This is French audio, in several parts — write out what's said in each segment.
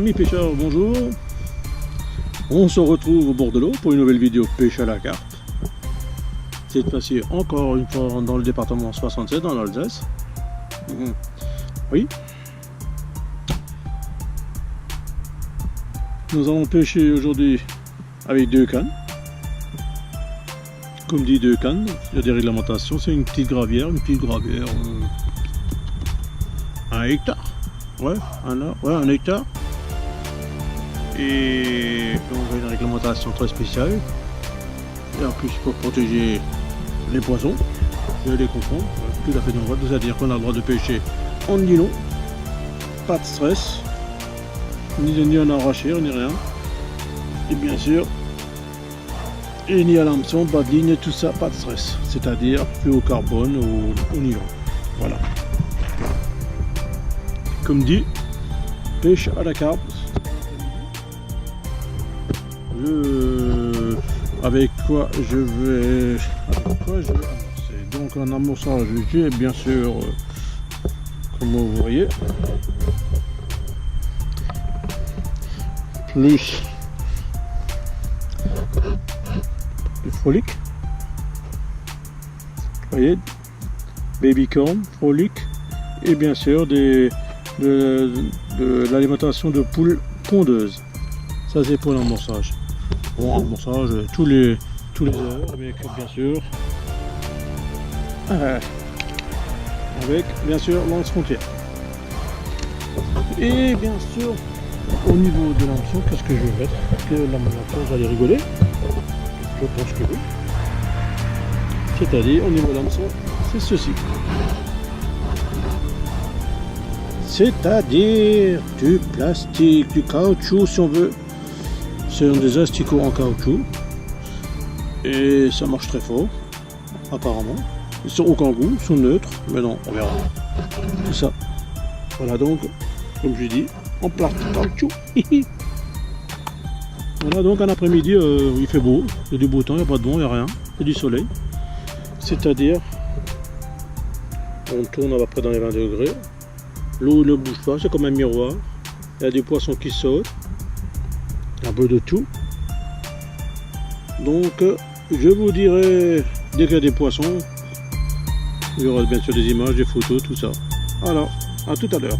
Amis pêcheurs, bonjour. On se retrouve au bord de l'eau pour une nouvelle vidéo pêche à la carpe. Cette fois-ci encore une fois dans le département 67 dans l'Alsace. Oui. Nous allons pêcher aujourd'hui avec 2 cannes. Comme dit 2 cannes, il y a des réglementations, c'est une petite gravière, 1 hectare. Ouais, 1 hectare. Et on a une réglementation très spéciale. Et en plus pour protéger les poissons, je les comprends, tout à fait normal, c'est-à-dire qu'on a le droit de pêcher en nylon, pas de stress, ni en arracher, ni rien. Et bien sûr, et ni à l'hameçon, pas de ligne, tout ça, pas de stress. C'est-à-dire fluorocarbone ou au nylon. Voilà. Comme dit, pêche à la carpe. Avec quoi je vais amorcer. Donc un amorçage, j'ai bien sûr, comme vous voyez, plus du frolic, vous voyez, baby corn, frolic, et bien sûr de l'alimentation de poules pondeuses. Ça c'est pour l'amorçage. Bon, amorçage tous les heures, avec bien sûr lance frontière. Et bien sûr au niveau de l'hameçon, qu'est-ce que je vais mettre? Parce que l'hameçon, vous allez rigoler, je pense que oui. C'est-à-dire au niveau de l'hameçon, c'est ceci. C'est-à-dire du plastique, du caoutchouc si on veut. C'est des asticots en caoutchouc et ça marche très fort apparemment. Ils sont aucun goût, ils sont neutres, mais non, on verra. Tout ça. Voilà donc, comme je dis, en plastique caoutchouc. Voilà donc un après-midi, il fait beau, il y a du beau temps, il n'y a pas de vent, il n'y a rien, il y a du soleil. C'est-à-dire, on tourne à peu près dans les 20 degrés. L'eau ne bouge pas, c'est comme un miroir. Il y a des poissons qui sautent. Un peu de tout. Donc je vous dirai dès qu'il y a des poissons, il y aura bien sûr des images, des photos, tout ça. Alors, à tout à l'heure.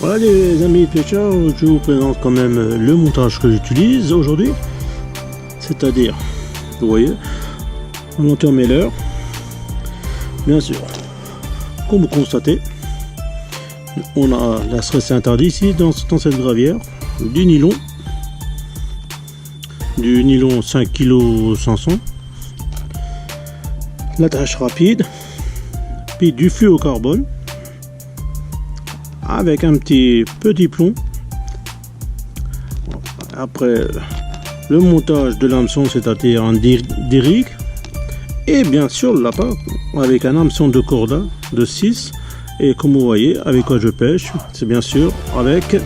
Voilà les amis pêcheurs, je vous présente quand même le montage que j'utilise aujourd'hui. C'est-à-dire, vous voyez, un intermêleur. Bien sûr, comme vous constatez, on a la stress interdit ici dans cette gravière, du nylon 5 kg 500, l'attache rapide, puis du fluocarbone avec un petit plomb. Après le montage de l'hameçon, c'est-à-dire un derrick, et bien sûr le lapin avec un hameçon de corda de 6. Et comme vous voyez, avec quoi je pêche, c'est bien sûr avec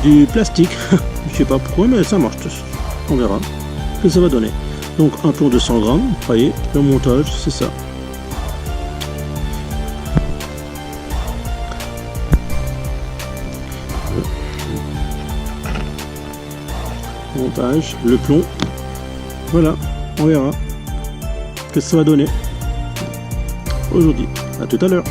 du plastique. Je sais pas pourquoi, mais ça marche. On verra ce que ça va donner. Donc un plomb de 100 grammes. Vous voyez, le montage, c'est ça. Montage, le plomb. Voilà, on verra ce que ça va donner aujourd'hui. À tout à l'heure.